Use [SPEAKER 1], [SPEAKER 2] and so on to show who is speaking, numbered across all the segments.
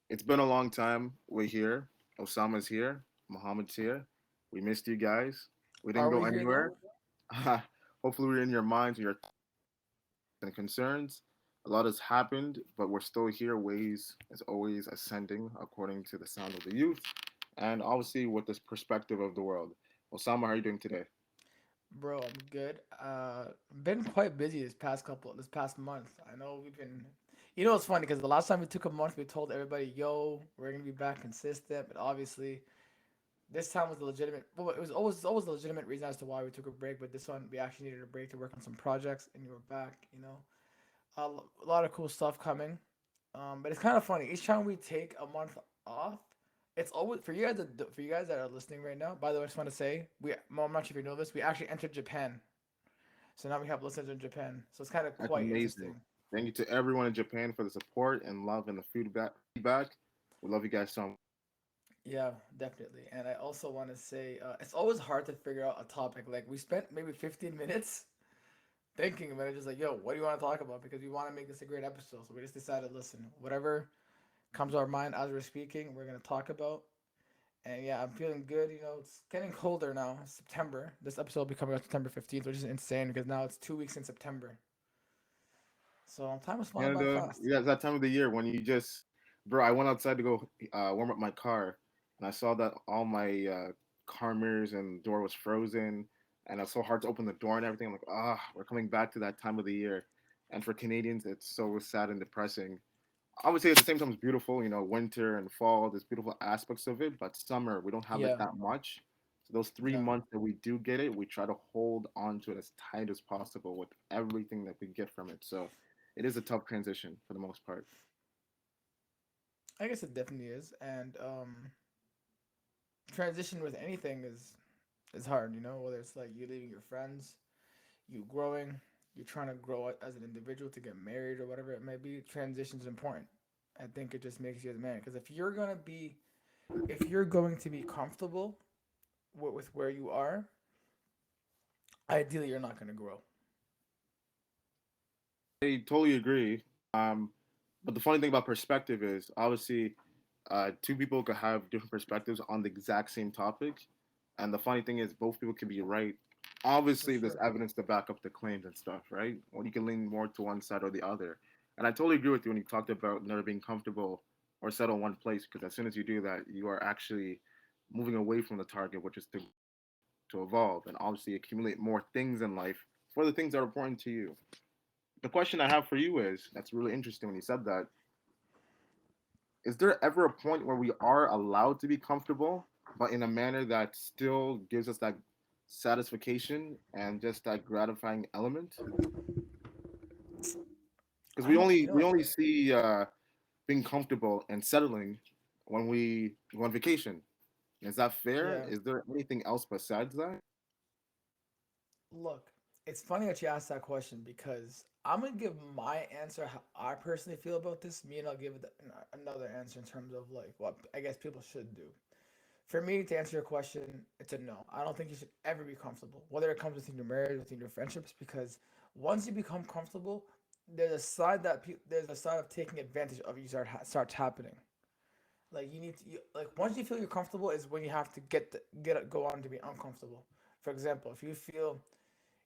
[SPEAKER 1] It's been a long time. We're here. Osama's here. Mohammed's here. We missed you guys. We didn't
[SPEAKER 2] Are
[SPEAKER 1] go
[SPEAKER 2] we here though?
[SPEAKER 1] anywhere. Hopefully, we're in your minds, your and concerns. A lot has happened, but we're still here. Ways is always ascending according to the sound of the youth, and obviously with this perspective of the world. Osama, how are you doing today?
[SPEAKER 2] Bro, I'm good. Been quite busy this past month. I know we've been, it's funny because the last time we took a month, we told everybody, "Yo, we're gonna be back consistent." But obviously, this time was the legitimate. Well, it was always the legitimate reason as to why we took a break. But this one, we actually needed a break to work on some projects, and we were back. A lot of cool stuff coming. But it's kind of funny. Each time we take a month off, it's always for you guys that are listening right now. By the way, I just want to say I'm not sure if you know this. We actually entered Japan, so now we have listeners in Japan. So it's kind of
[SPEAKER 1] That's
[SPEAKER 2] quite
[SPEAKER 1] amazing.
[SPEAKER 2] interesting.
[SPEAKER 1] Thank you to everyone in Japan for the support and love and the feedback. Feedback. We love you guys so much.
[SPEAKER 2] Yeah, definitely. And I also want to say it's always hard to figure out a topic. Like we spent maybe 15 minutes thinking about it, just like, yo, what do you want to talk about? Because we want to make this a great episode. So we just decided, listen, whatever comes to our mind as we're speaking, we're gonna talk about. And yeah, I'm feeling good. It's getting colder now. It's September. This episode will be coming out September 15th, which is insane because now it's 2 weeks in September. So time is flying
[SPEAKER 1] And
[SPEAKER 2] by fast.
[SPEAKER 1] yeah, it's that time of the year when you just, bro. I went outside to go warm up my car, and I saw that all my car mirrors and door was frozen, and it's so hard to open the door and everything. I'm like, we're coming back to that time of the year, and for Canadians, it's so sad and depressing. I would say at the same time it's beautiful. Winter and fall, there's beautiful aspects of it, but summer we don't have it
[SPEAKER 2] Yeah,
[SPEAKER 1] that much. So those three
[SPEAKER 2] no,
[SPEAKER 1] months that we do get it, we try to hold on to it as tight as possible with everything that we get from it. So it is a tough transition for the most part.
[SPEAKER 2] I guess it definitely is. And transition with anything is hard. Whether it's like you leaving your friends, you growing, you're trying to grow as an individual to get married or whatever it may be. Transition is important. I think it just makes you as a man. Because if you're going to be comfortable with where you are, ideally you're not going to grow.
[SPEAKER 1] I totally agree. Um, but the funny thing about perspective is obviously two people could have different perspectives on the exact same topic, and the funny thing is both people can be right.
[SPEAKER 2] For
[SPEAKER 1] Obviously, there's
[SPEAKER 2] sure.
[SPEAKER 1] evidence to back up the claims and stuff, right? Or you can lean more to one side or the other. And I totally agree with you when you talked about never being comfortable or settle in one place, because as soon as you do that, you are actually moving away from the target, which is to evolve and obviously accumulate more things in life for the things that are important to you. The question I have for you is that's really interesting when you said that. Is there ever a point where we are allowed to be comfortable, but in a manner that still gives us that satisfaction and just that gratifying element? Because
[SPEAKER 2] I
[SPEAKER 1] we
[SPEAKER 2] don't,
[SPEAKER 1] only we only see being comfortable and settling when we go on vacation. Is that fair?
[SPEAKER 2] yeah.
[SPEAKER 1] Is there anything else besides that?
[SPEAKER 2] Look, it's funny that you asked that question because I'm gonna give my answer how I personally feel about this. Me and I'll give it another answer in terms of like what I guess people should do. For me, to answer your question, it's a no. I don't think you should ever be comfortable, whether it comes within your marriage, within your friendships, because once you become comfortable, there's a side of taking advantage of you starts happening. Like like once you feel you're comfortable is when you have to go on to be uncomfortable. For example, if you feel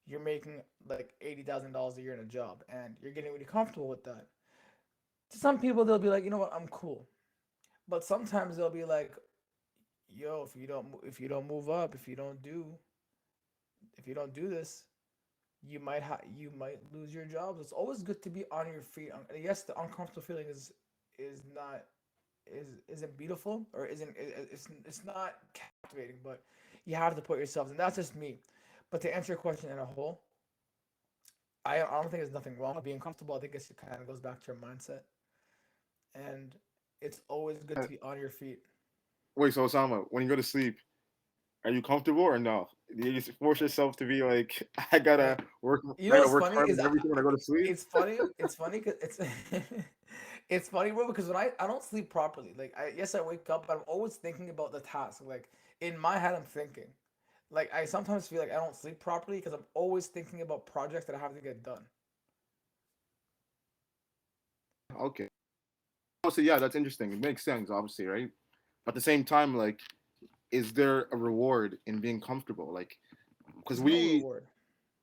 [SPEAKER 2] you're making like $80,000 a year in a job and you're getting really comfortable with that, to some people they'll be like, you know what, I'm cool. But sometimes they'll be like, yo, if you don't move up, if you don't do this, you might lose your jobs. It's always good to be on your feet. Yes, the uncomfortable feeling is not isn't beautiful or it's not captivating, but you have to put yourselves, and that's just me. But to answer your question in a whole, I don't think there's nothing wrong with being comfortable. I think it kind of goes back to your mindset, and it's always good
[SPEAKER 1] Uh,
[SPEAKER 2] to be on your feet.
[SPEAKER 1] Wait, so Osama, when you go to sleep, are you comfortable or no? Do you just force yourself to be like,
[SPEAKER 2] I,
[SPEAKER 1] I gotta
[SPEAKER 2] what's
[SPEAKER 1] work
[SPEAKER 2] funny
[SPEAKER 1] hard
[SPEAKER 2] is
[SPEAKER 1] on everything when I go to sleep?
[SPEAKER 2] it's funny because it's it's funny, bro, because when I don't sleep properly, like I wake up, but I'm always thinking about the task. Like in my head, I'm thinking, Like I sometimes feel like I don't sleep properly because I'm always thinking about projects that I have to get done.
[SPEAKER 1] Okay. Obviously, yeah, that's interesting. It makes sense, obviously, right? But at the same time, like, is there a reward in being comfortable? Like, because
[SPEAKER 2] There's no
[SPEAKER 1] we
[SPEAKER 2] reward.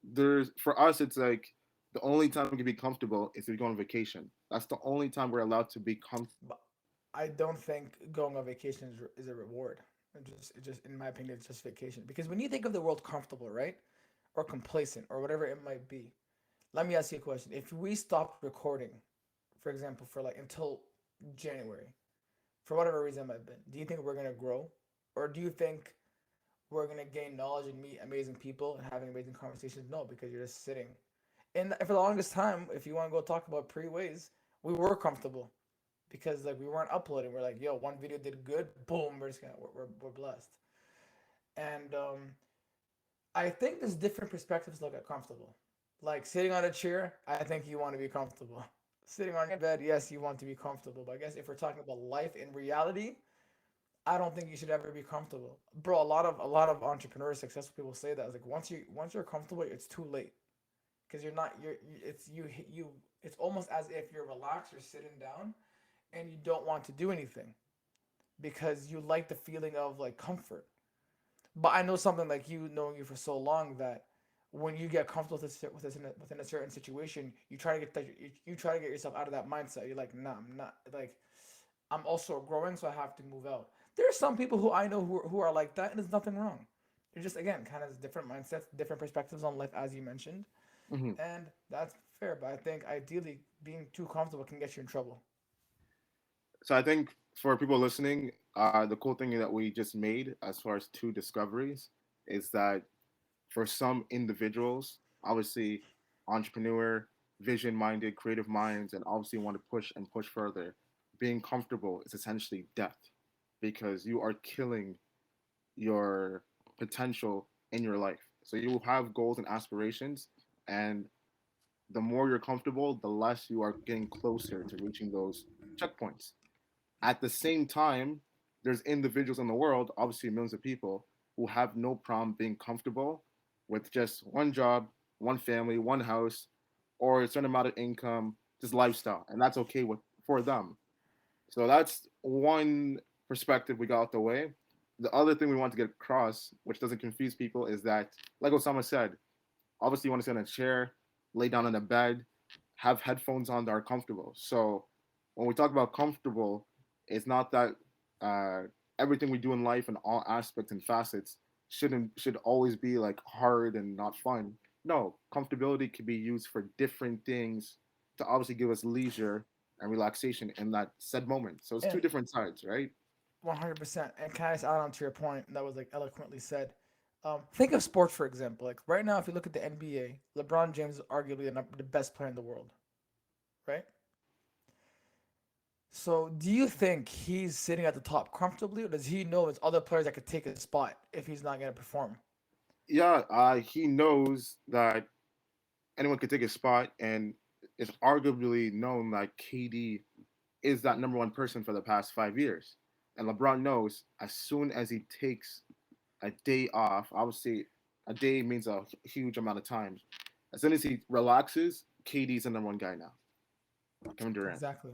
[SPEAKER 1] there's for us, it's like the only time we can be comfortable is if we go on vacation. That's the only time we're allowed to be comfortable.
[SPEAKER 2] But I don't think going on vacation is a reward. It just, in my opinion, it's just vacation. Because when you think of the world comfortable, right, or complacent, or whatever it might be, let me ask you a question. If we stopped recording, for example, for like until January, for whatever reason it might have been, do you think we're gonna grow, or do you think we're gonna gain knowledge and meet amazing people and having amazing conversations? No, because you're just sitting. And for the longest time, if you want to go talk about pre-ways, we were comfortable because like we weren't uploading. We're like, yo, one video did good, boom, we're just gonna we're blessed. And I think there's different perspectives to look at comfortable. Like sitting on a chair, I think you want to be comfortable. Sitting on your bed, yes, you want to be comfortable. But I guess if we're talking about life in reality, I don't think you should ever be comfortable, bro. A lot of entrepreneurs, successful people say that. It's like once you're comfortable, it's too late because you're not you're it's you it's almost as if you're relaxed, you're sitting down, and you don't want to do anything because you like the feeling of like comfort. But I know something like you, knowing you for so long, that when you get comfortable within a certain situation, you try to get you try to get yourself out of that mindset. You're like, nah, I'm not like I'm also growing, so I have to move out. There are some people who I know who are like that, and there's nothing wrong. They're just again kind of different mindsets, different perspectives on life, as you mentioned,
[SPEAKER 1] Hmm.
[SPEAKER 2] and that's fair. But I think ideally, being too comfortable can get you in trouble.
[SPEAKER 1] So I think for people listening, the cool thing that we just made as far as two discoveries is that for some individuals, obviously entrepreneur, vision minded, creative minds, and obviously want to push and push further, being comfortable is essentially death because you are killing your potential in your life. So you have goals and aspirations, and the more you're comfortable, the less you are getting closer to reaching those checkpoints. At the same time, there's individuals in the world, obviously millions of people, who have no problem being comfortable with just one job, one family, one house, or a certain amount of income, just lifestyle, and that's okay with for them. So that's one perspective we got out the way. The other thing we want to get across, which doesn't confuse people, is that, like Osama said, obviously you want to sit in a chair, lay down in a bed, have headphones on that are comfortable. So when we talk about comfortable, it's not that uh, everything we do in life and all aspects and facets should always be like hard and not fun. No, comfortability can be used for different things to obviously give us leisure and relaxation in that said moment. So it's two
[SPEAKER 2] And
[SPEAKER 1] different sides, right?
[SPEAKER 2] 100%. And can I just add on to your point that was like eloquently said? Think of sports, for example. Like right now, if you look at the NBA, LeBron James is arguably the best player in the world, right? So, do you think he's sitting at the top comfortably, or does he know there's other players that could take his spot if he's not going to perform?
[SPEAKER 1] Yeah, he knows that anyone could take his spot, and it's arguably known that KD is that number one person for the past 5 years. And LeBron knows as soon as he takes a day off, obviously a day means a huge amount of time. As soon as he relaxes, KD's the number one guy now. Kevin Durant.
[SPEAKER 2] Exactly.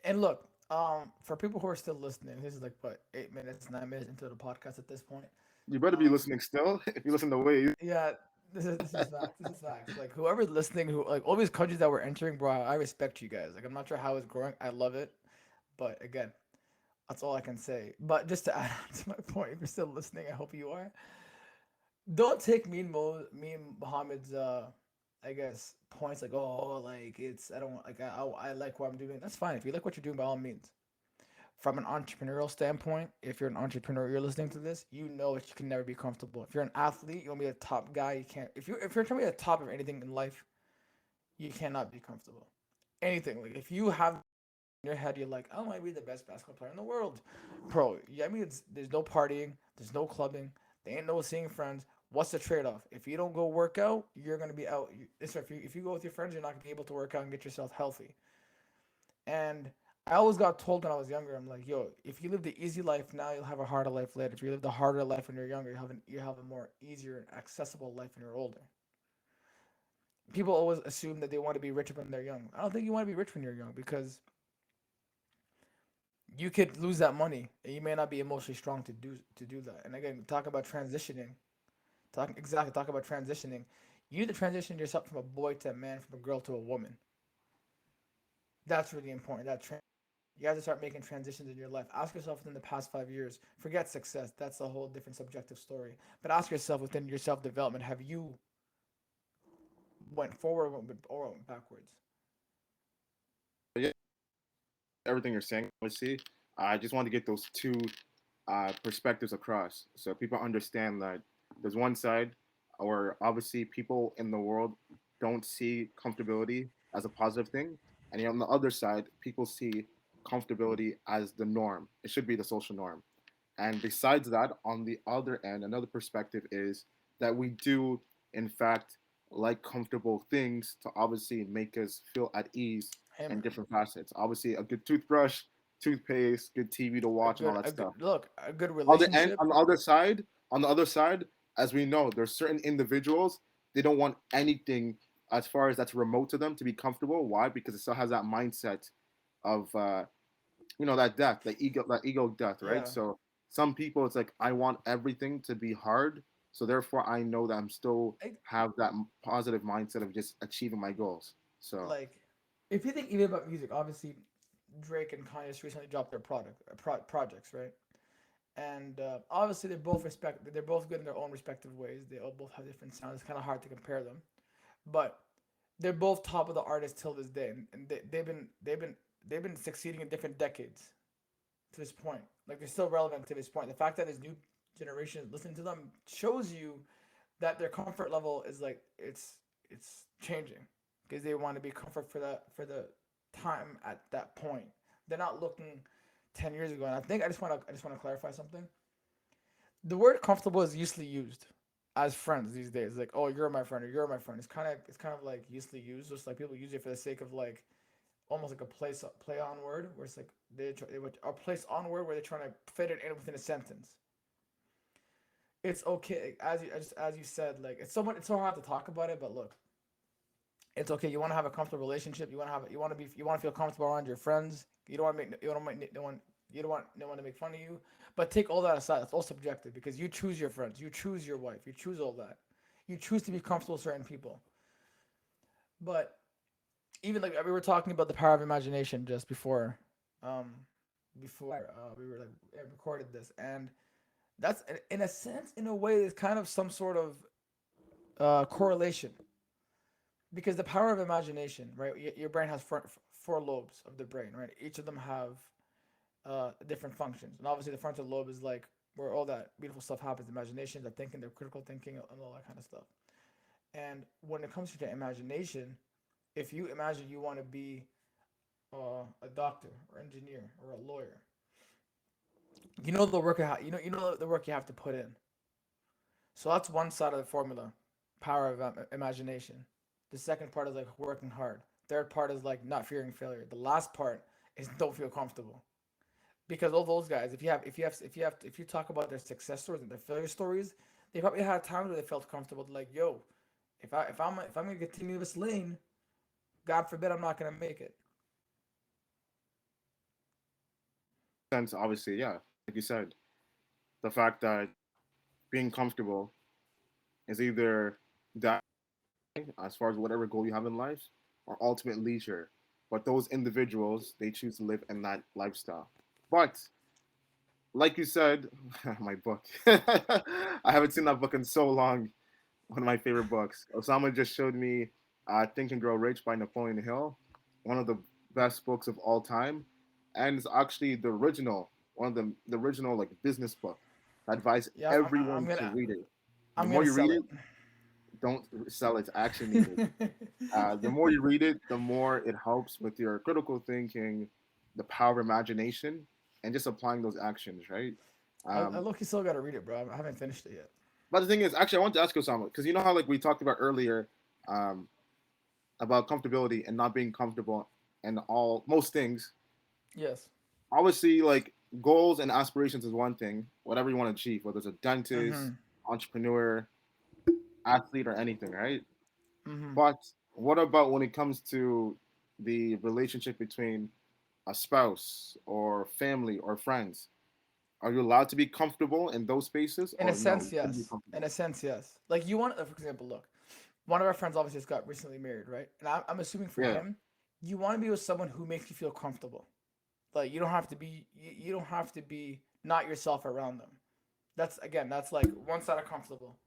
[SPEAKER 2] And look, for people who are still listening, this is like what 8 minutes, 9 minutes into the podcast at this point.
[SPEAKER 1] You better be
[SPEAKER 2] Um,
[SPEAKER 1] listening still. If you listen the way,
[SPEAKER 2] yeah, this is facts. This is facts. Like whoever's listening, who like all these countries that we're entering, bro, I respect you guys. Like I'm not sure how it's growing. I love it, but again, that's all I can say. But just to add on to my point, if you're still listening, I hope you are. Don't take me and Muhammad's I guess points like, oh, like it's I don't like I like what I'm doing. That's fine. If you like what you're doing, by all means. From an entrepreneurial standpoint, if you're an entrepreneur, you're listening to this, you know that you can never be comfortable. If you're an athlete, you want to be a top guy. You can't. If you're trying to be the top of anything in life, you cannot be comfortable. Anything like if you have in your head, you're like, I want to be the best basketball player in the world, bro. Yeah, I mean, there's no partying, there's no clubbing, there ain't no seeing friends. What's the trade off? If you don't go work out, you're gonna be out. If you go with your friends, you're not gonna be able to work out and get yourself healthy. And I always got told when I was younger, I'm like, yo, if you live the easy life now, you'll have a harder life later. If you live the harder life when you're younger, you have a more easier and accessible life when you're older. People always assume that they want to be rich when they're young. I don't think you want to be rich when you're young because you could lose that money and you may not be emotionally strong to do that. And again, talk about transitioning. Talk about transitioning. You need to transition yourself from a boy to a man, from a girl to a woman. That's really important. You have to start making transitions in your life. Ask yourself within the past 5 years. Forget success. That's a whole different subjective story. But ask yourself within your self development. Have you went forward or went backwards?
[SPEAKER 1] But yeah, everything you're saying, obviously, I just want to get those two perspectives across so people understand that there's one side where obviously people in the world don't see comfortability as a positive thing, and on the other side, people see comfortability as the norm. It should be the social norm. And besides that, on the other end, another perspective is that we do, in fact, like comfortable things to obviously make us feel at ease
[SPEAKER 2] Hey
[SPEAKER 1] in
[SPEAKER 2] man,
[SPEAKER 1] different facets. Obviously, a good toothbrush, toothpaste, good TV to watch, and all that
[SPEAKER 2] a good
[SPEAKER 1] stuff.
[SPEAKER 2] look, a good
[SPEAKER 1] On the end,
[SPEAKER 2] relationship.
[SPEAKER 1] on the other side, as we know, there's certain individuals they don't want anything as far as that's remote to them to be comfortable. Why? Because it still has that mindset of that death, that ego death, right?
[SPEAKER 2] Yeah,
[SPEAKER 1] So some people, it's like I want everything to be hard, so therefore I know that I'm still
[SPEAKER 2] I,
[SPEAKER 1] have that positive mindset of just achieving my goals. So
[SPEAKER 2] like if you think even about music, obviously Drake and Kanye just recently dropped their projects, right? And obviously they're both good in their own respective ways. They all both have different sounds. It's kind of hard to compare them, but they're both top of the artists till this day, and they've been succeeding in different decades to this point. Like they're still relevant to this point. The fact that this new generation is listening to them shows you that their comfort level is like it's changing because they want to be comfort for the time at that point. They're not looking 10 years ago. And I just want to clarify something. The word comfortable is usually used as friends these days. Like, oh, you're my friend or you're my friend. It's kind of like usually used. Just like people use it for the sake of like almost like a play on word, where it's like they would a place on word where they're trying to fit it in within a sentence. It's okay as you said, like it's so hard to talk about it, but look, it's okay. You want to have a comfortable relationship. You want to feel comfortable around your friends. You don't make no one you don't want no one to make fun of you. But take all that aside. It's all subjective because you choose your friends, you choose your wife, you choose all that. You choose to be comfortable with certain people. But even like we were talking about the power of imagination just um, before we were like recorded this, and that's in a sense, in a way, it's kind of some sort of correlation because the power of imagination, right? Your brain has four lobes of the brain, right? Each of them have different functions, and obviously the frontal lobe is like where all that beautiful stuff happens. Imagination, the thinking, the critical thinking, and all that kind of stuff. And when it comes to imagination, if you imagine you want to be a doctor or engineer or a lawyer, you know the work you know the work you have to put in. So that's one side of the formula, power of imagination. The second part is like working hard. Third part is like not fearing failure. The last part is don't feel comfortable. Because all those guys, if you talk about their success stories and their failure stories, they probably had times where they felt comfortable. Like, yo, if I'm gonna continue this lane, God forbid I'm not gonna make it.
[SPEAKER 1] sense, obviously, yeah, like you said, the fact that being comfortable is either that as far as whatever goal you have in life or ultimate leisure. But those individuals, they choose to live in that lifestyle. But like you said, my book. I haven't seen that book in so long. One of my favorite books. Osama just showed me Think and Grow Rich by Napoleon Hill, one of the best books of all time, and it's actually the original, one of the original like business book. I advise
[SPEAKER 2] Yeah, I'm
[SPEAKER 1] everyone to
[SPEAKER 2] gonna
[SPEAKER 1] read it. The
[SPEAKER 2] I'm
[SPEAKER 1] more
[SPEAKER 2] gonna
[SPEAKER 1] you read
[SPEAKER 2] sell
[SPEAKER 1] it,
[SPEAKER 2] it.
[SPEAKER 1] don't sell it. It's actually needed. The more you read it, the more it helps with your critical thinking, the power of imagination, and just applying those actions, right?
[SPEAKER 2] I
[SPEAKER 1] Um,
[SPEAKER 2] look, you still gotta read it, bro. I haven't finished it yet.
[SPEAKER 1] but the thing is, actually, I want to ask Osama because you know how like we talked about earlier um, about comfortability and not being comfortable and all most things.
[SPEAKER 2] Yes.
[SPEAKER 1] Obviously, like goals and aspirations is one thing, whatever you want to achieve, whether it's a
[SPEAKER 2] Mm-hmm.
[SPEAKER 1] dentist, entrepreneur, athlete, or anything, right?
[SPEAKER 2] Mm-hmm.
[SPEAKER 1] But what about when it comes to the relationship between a spouse or family or friends? Are you allowed to be comfortable in those spaces,
[SPEAKER 2] In a
[SPEAKER 1] or no?
[SPEAKER 2] sense,
[SPEAKER 1] You shouldn't be
[SPEAKER 2] yes. In
[SPEAKER 1] comfortable.
[SPEAKER 2] a sense, yes. Like you want, for example, look, one of our friends obviously just got recently married, right? And I'm assuming for
[SPEAKER 1] Yeah.
[SPEAKER 2] him, you want to be with someone who makes you feel comfortable. Like you don't have to be, you don't have to be not yourself around them. That's again, that's like one side of comfortable.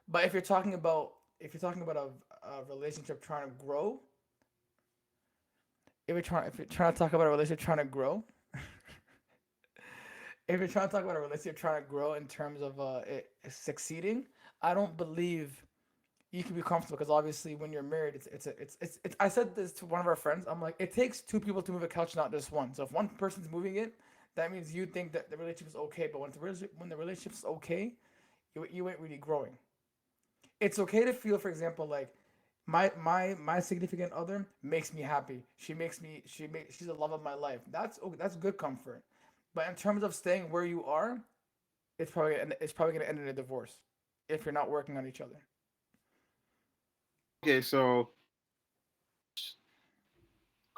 [SPEAKER 2] But if you're talking about a relationship trying to grow, if you're trying to talk about a relationship trying to grow, if you're trying to talk about a relationship trying to grow in terms of it succeeding, I don't believe you can be comfortable because obviously when you're married, it's. I said this to one of our friends. I'm like, it takes two people to move a couch, not just one. So if one person's moving it, that means you think that the relationship is okay. But when the relationship's okay, you ain't really growing. It's okay to feel, for example, like my significant other makes me happy. She's the love of my life. That's okay, that's good comfort. But in terms of staying where you are, it's probably gonna end in a divorce if you're not working on each other.
[SPEAKER 1] Okay, so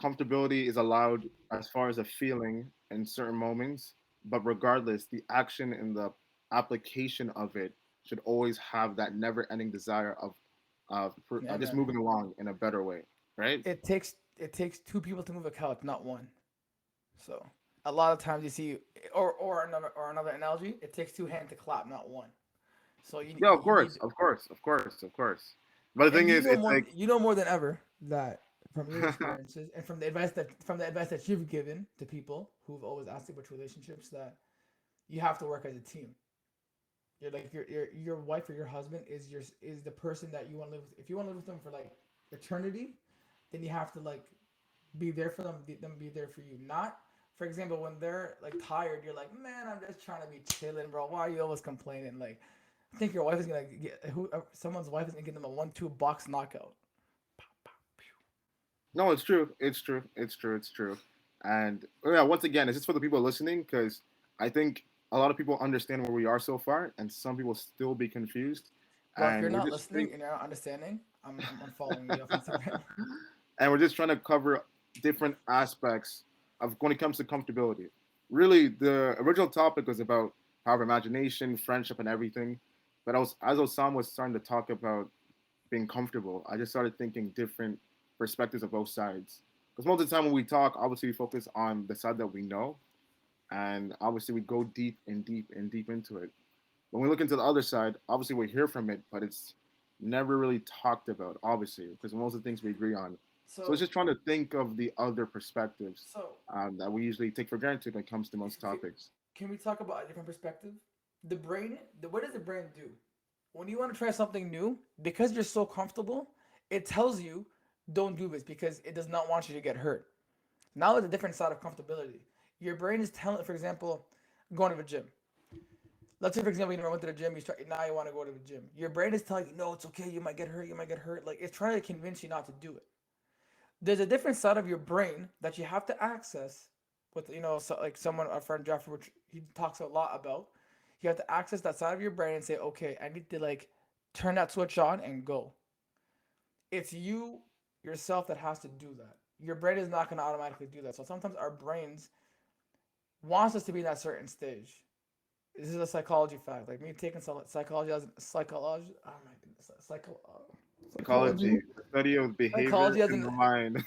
[SPEAKER 1] comfortability is allowed as far as a feeling in certain moments, but regardless, the action and the application of it should always have that never-ending desire of
[SPEAKER 2] Yeah,
[SPEAKER 1] just
[SPEAKER 2] man.
[SPEAKER 1] moving along in a better way, right?
[SPEAKER 2] It takes two people to move a couch, not one. So a lot of times you see, or another analogy, it takes two hands to clap, not one. So
[SPEAKER 1] Yeah, of
[SPEAKER 2] you
[SPEAKER 1] course,
[SPEAKER 2] need,
[SPEAKER 1] of course, of course, of course. But the
[SPEAKER 2] and
[SPEAKER 1] thing is, it's like,
[SPEAKER 2] you know more than ever that from your experiences and from the advice that you've given to people who've always asked you about relationships that you have to work as a team. You're like your wife or your husband is the person that you want to live with. If you want to live with them for like eternity, then you have to like be there for them, them be there for you. Not, for example, when they're like tired, you're like, man, I'm just trying to be chilling, bro. Why are you always complaining? Like, I think your wife is gonna get someone's wife is gonna give them a 1-2 box knockout.
[SPEAKER 1] no, it's true, it's true, it's true, it's true. And yeah, once again, it's just for the people listening because I think a lot of people understand where we are so far, and some people still be confused.
[SPEAKER 2] Well, if you're
[SPEAKER 1] And we're
[SPEAKER 2] not
[SPEAKER 1] just think,
[SPEAKER 2] listening and you're not understanding, I'm unfollowing you off Instagram.
[SPEAKER 1] and we're just trying to cover different aspects of when it comes to comfortability. Really, the original topic was about power of imagination, friendship, and everything. But as Osam was starting to talk about being comfortable, I just started thinking different perspectives of both sides. Because most of the time when we talk, obviously we focus on the side that we know, and obviously we go deep and deep and deep into it. When we look into the other side, obviously we hear from it, but it's never really talked about, obviously, because most of the things we agree on. So it's
[SPEAKER 2] So
[SPEAKER 1] just trying to think of the other perspectives
[SPEAKER 2] so
[SPEAKER 1] that we usually take for granted when it comes to most
[SPEAKER 2] can,
[SPEAKER 1] topics.
[SPEAKER 2] can we talk about a different perspective? What does the brain do? When you want to try something new, because you're so comfortable, it tells you don't do this because it does not want you to get hurt. Now it's a different side of comfortability. Your brain is telling, for example, going to the gym. Let's say, for example, you never went to the gym. Now you want to go to the gym. Your brain is telling you, no, it's okay. You might get hurt. You might get hurt. Like it's trying to convince you not to do it. There's a different side of your brain that you have to access with, so like someone, our friend Jeffrey, which he talks a lot about. You have to access that side of your brain and say, okay, I need to like turn that switch on and go. It's you yourself that has to do that. Your brain is not going to automatically do that. So sometimes our brains wants us to be in that certain stage. This is a psychology fact. Like me taking psychology as psychology. Oh my goodness, psychology,
[SPEAKER 1] Psychology, the study of behavior
[SPEAKER 2] psychology as
[SPEAKER 1] in
[SPEAKER 2] an
[SPEAKER 1] the mind.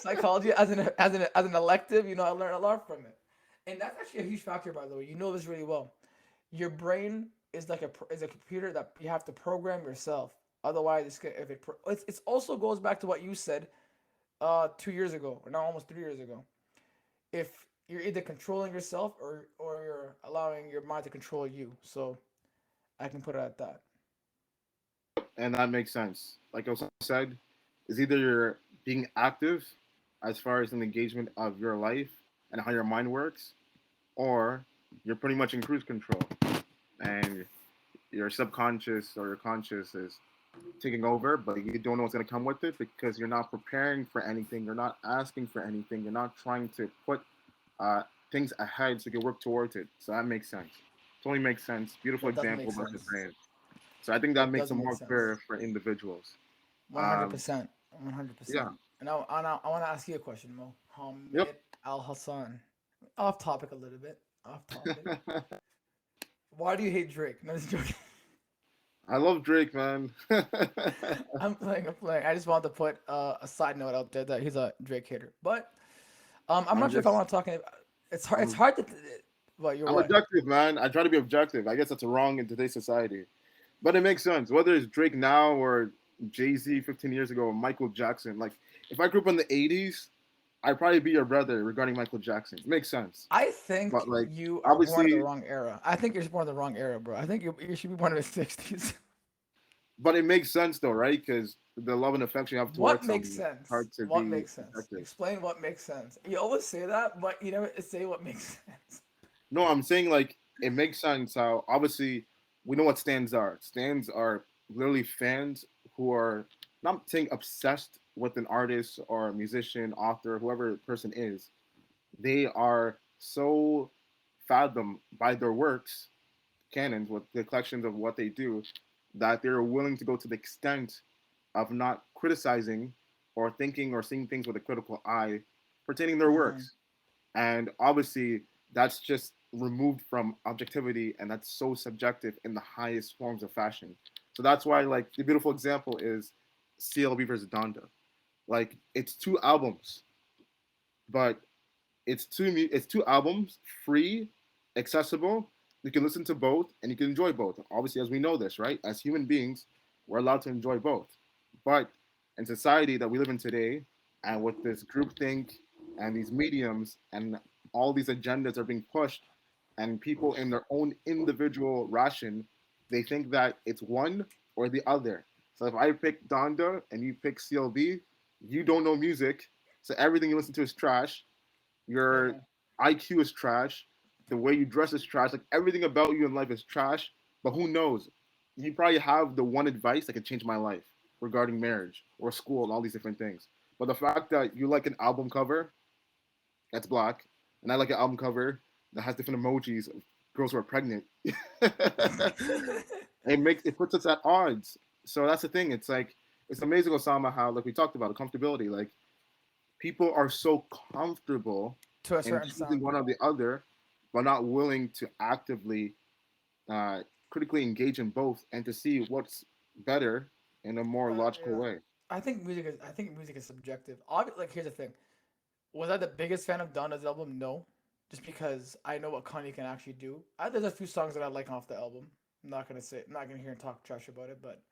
[SPEAKER 2] psychology as an elective. I learned a lot from it, and that's actually a huge factor, by the way. You know this really well. Your brain is like a computer that you have to program yourself. Otherwise, if it also goes back to what you said 2 years ago, or now almost 3 years ago. If you're either controlling yourself or you're allowing your mind to control you. So I can put it at that.
[SPEAKER 1] And that makes sense. Like I said, is either you're being active as far as an engagement of your life and how your mind works, or you're pretty much in cruise control and your subconscious or your conscious is taking over, but you don't know what's going to come with it because you're not preparing for anything. You're not asking for anything. You're not trying to put uh, things ahead so you can work towards it. So that makes sense. Totally makes sense. Beautiful
[SPEAKER 2] That does make
[SPEAKER 1] example of what you're
[SPEAKER 2] sense.
[SPEAKER 1] saying. So I think that
[SPEAKER 2] It
[SPEAKER 1] makes
[SPEAKER 2] does
[SPEAKER 1] it
[SPEAKER 2] make
[SPEAKER 1] more
[SPEAKER 2] sense.
[SPEAKER 1] clear for individuals. Um,
[SPEAKER 2] 100%. 100%.
[SPEAKER 1] yeah.
[SPEAKER 2] I want to ask you a question, Mo.
[SPEAKER 1] Yep.
[SPEAKER 2] Hamid Al Hassan. Off topic a little bit. Off topic. Why do you hate Drake? No, just joking.
[SPEAKER 1] I love Drake, man.
[SPEAKER 2] I'm playing. I'm playing. I just wanted to put a side note out there that he's a Drake hater. But I'm
[SPEAKER 1] I'm
[SPEAKER 2] not sure if I
[SPEAKER 1] just
[SPEAKER 2] want to talk. It's hard. It's
[SPEAKER 1] I'm
[SPEAKER 2] hard to. What you're
[SPEAKER 1] I'm
[SPEAKER 2] what?
[SPEAKER 1] objective, man. I try to be objective. I guess that's wrong in today's society. But it makes sense. Whether it's Drake now or Jay-Z 15 years ago or Michael Jackson. Like if I grew up in the 80s, I'd probably be your brother regarding Michael Jackson. It makes sense.
[SPEAKER 2] I think
[SPEAKER 1] But like
[SPEAKER 2] you are born in the
[SPEAKER 1] obviously
[SPEAKER 2] wrong era. I think you're born in the wrong era, bro. I think you should be born in the '60s.
[SPEAKER 1] but it makes sense though, right? Because the love and affection you have
[SPEAKER 2] What
[SPEAKER 1] towards
[SPEAKER 2] makes
[SPEAKER 1] someone, it's
[SPEAKER 2] sense?
[SPEAKER 1] hard to
[SPEAKER 2] What
[SPEAKER 1] be
[SPEAKER 2] makes sense?
[SPEAKER 1] objective.
[SPEAKER 2] Explain what makes sense. You always say that, but you never say what makes sense.
[SPEAKER 1] No, I'm saying like it makes sense how obviously we know what stands are. Stands are literally fans who are not saying obsessed with an artist or a musician, author, whoever the person is. They are so fathomed by their works, canons, with the collections of what they do, that they're willing to go to the extent of not criticizing or thinking or seeing things with a critical eye pertaining their
[SPEAKER 2] Hmm.
[SPEAKER 1] works. And obviously, that's just removed from objectivity, and that's so subjective in the highest forms of fashion. So that's why, like, the beautiful example is CLB versus Donda. Like, it's two albums, but it's two albums, free, accessible. You can listen to both, and you can enjoy both. Obviously, as we know this, right? As human beings, we're allowed to enjoy both. But in society that we live in today, and with this groupthink and these mediums and all these agendas are being pushed, and people in their own individual ration, they think that it's one or the other. So if I pick Donda and you pick CLB, you don't know music, so everything you listen to is trash. Your IQ is trash. The way you dress is trash. Like everything about you in life is trash. But who knows? You probably have the one advice that could change my life regarding marriage or school and all these different things. But the fact that you like an album cover that's black, and I like an album cover that has different emojis of girls who are pregnant, it puts us at odds. So that's the thing. It's like it's amazing, Osama, how like we talked about comfortability. Like people are so comfortable
[SPEAKER 2] To a
[SPEAKER 1] in
[SPEAKER 2] certain
[SPEAKER 1] choosing
[SPEAKER 2] sound.
[SPEAKER 1] one or the other, but not willing to actively, critically engage in both and to see what's better in a more logical
[SPEAKER 2] Yeah.
[SPEAKER 1] way.
[SPEAKER 2] I think music is subjective. Like here's the thing. Was I the biggest fan of Donda's album? No. Just because I know what Kanye can actually do. There's a few songs that I like off the album. I'm not gonna hear and talk trash about it, but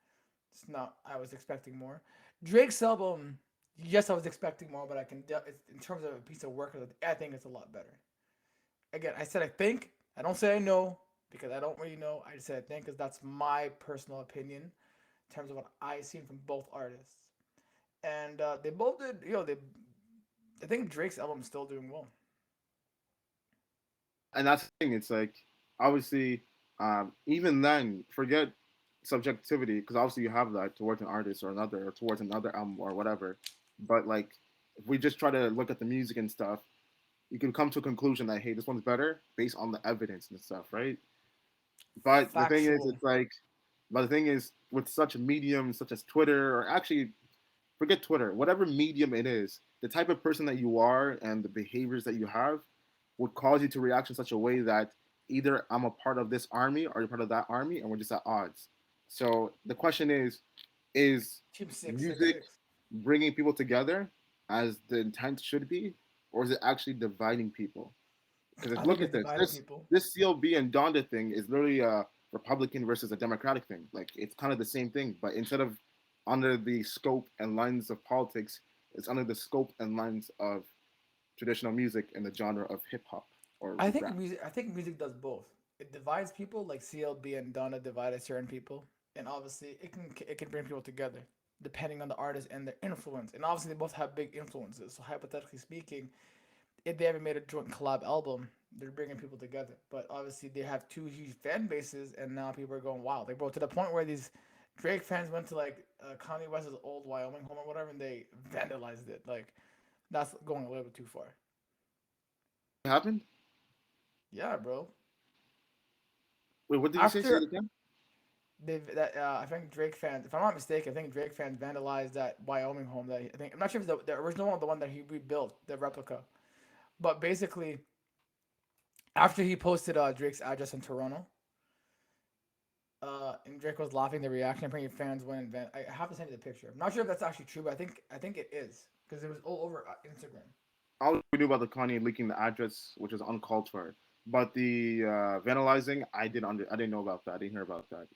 [SPEAKER 2] it's not. I was expecting more. Drake's album, yes, I was expecting more, but in terms of a piece of work, I think it's a lot better. Again, I said I think. I don't say I know because I don't really know. I just said I think because that's my personal opinion in terms of what I've seen from both artists. And they both did. I think Drake's album is still doing well.
[SPEAKER 1] And that's the thing. It's like obviously, even then, forget subjectivity because obviously you have that towards an artist or another or towards another album or whatever. But like, if we just try to look at the music and stuff, you can come to a conclusion that hey, this one's better based on the evidence and stuff, right? But the thing is,
[SPEAKER 2] Factual.
[SPEAKER 1] it's like, but the thing is, with such mediums such as Twitter, or actually, forget Twitter, whatever medium it is, the type of person that you are and the behaviors that you have would cause you to react in such a way that either I'm a part of this army or you're part of that army, and we're just at odds. So the question is
[SPEAKER 2] Team six six
[SPEAKER 1] music
[SPEAKER 2] six.
[SPEAKER 1] bringing people together as the intent should be, or is it actually dividing people? Because
[SPEAKER 2] I think
[SPEAKER 1] look
[SPEAKER 2] it's
[SPEAKER 1] at this.
[SPEAKER 2] dividing
[SPEAKER 1] This
[SPEAKER 2] people.
[SPEAKER 1] this CLB and Donda thing is literally a Republican versus a Democratic thing. Like it's kind of the same thing, but instead of under the scope and lens of politics, it's under the scope and lens of traditional music and the genre of hip hop or rap.
[SPEAKER 2] I think music does both. It divides people, like CLB and Donna divided certain people, and obviously it can bring people together depending on the artist and their influence. And obviously they both have big influences. So hypothetically speaking, if they ever made a joint collab album, they're bringing people together. But obviously they have two huge fan bases, and now people are going, wow, they brought to the point where Drake fans went to like Kanye West's old Wyoming home or whatever, and they vandalized it. Like that's going a little bit too far.
[SPEAKER 1] What happened?
[SPEAKER 2] Yeah, bro.
[SPEAKER 1] Wait, what did you say? Say it
[SPEAKER 2] After
[SPEAKER 1] again.
[SPEAKER 2] they that I think Drake fans, if I'm not mistaken, I think Drake fans vandalized that Wyoming home. That I think I'm not sure if it's the original one, or the one that he rebuilt, the replica. But basically, after he posted Drake's address in Toronto, and Drake was laughing, the reaction, apparently fans went and I have to send you the picture. I'm not sure if that's actually true, but I think it is because it was all over Instagram.
[SPEAKER 1] All we knew about the Kanye leaking the address, which is uncalled for. But the vandalizing, I didn't know about that. I didn't hear about that.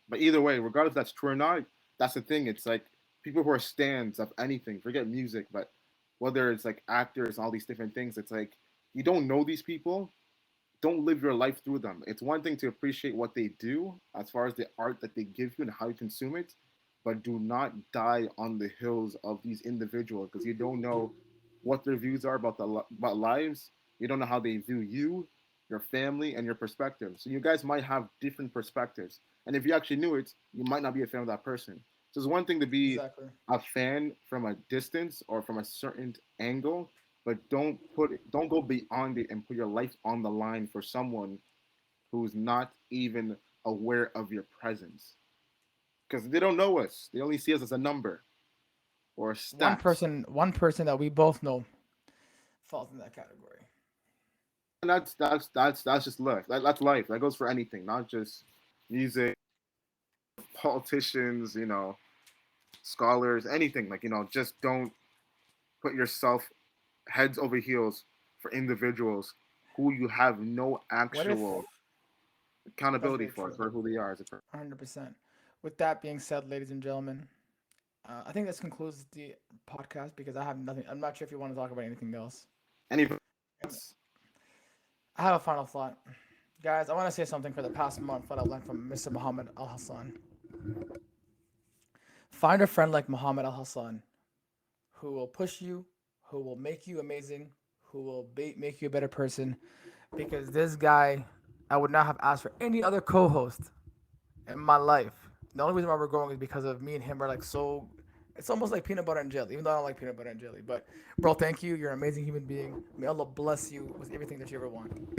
[SPEAKER 1] But either way, regardless if that's true or not, that's the thing. It's like people who are stands of anything, forget music, but whether it's like actors and all these different things, it's like you don't know these people, don't live your life through them. It's one thing to appreciate what they do as far as the art that they give you and how you consume it, but do not die on the hills of these individuals because you don't know what their views are about about lives. You don't know how they view you, your family, and your perspective. So you guys might have different perspectives, and if you actually knew it, you might not be a fan of that person. So it's one thing to be
[SPEAKER 2] Exactly.
[SPEAKER 1] a fan from a distance or from a certain angle, but don't go beyond it and put your life on the line for someone who's not even aware of your presence because they don't know us. They only see us as a number or stats.
[SPEAKER 2] One person that we both know falls in that category.
[SPEAKER 1] And that's just life. That's life. That goes for anything, not just music, politicians, scholars, anything. Like, just don't put yourself heads over heels for individuals who you have no
[SPEAKER 2] What if
[SPEAKER 1] actual
[SPEAKER 2] that's
[SPEAKER 1] accountability
[SPEAKER 2] very true?
[SPEAKER 1] for who they are as a person.
[SPEAKER 2] 100%. With that being said, ladies and gentlemen, I think this concludes the podcast because I have nothing. I'm not sure if you want to talk about anything else.
[SPEAKER 1] Any
[SPEAKER 2] And I have a final thought. Guys, I want to say something for the past month what I learned from Mr. Muhammad Al Hassan. Find a friend like Muhammad Al Hassan who will push you, who will make you amazing, who will make you a better person. Because this guy, I would not have asked for any other co host in my life. The only reason why we're going is because of me and him are like so. It's almost like peanut butter and jelly, even though I don't like peanut butter and jelly. But, bro, thank you. You're an amazing human being. May Allah bless you with everything that you ever want.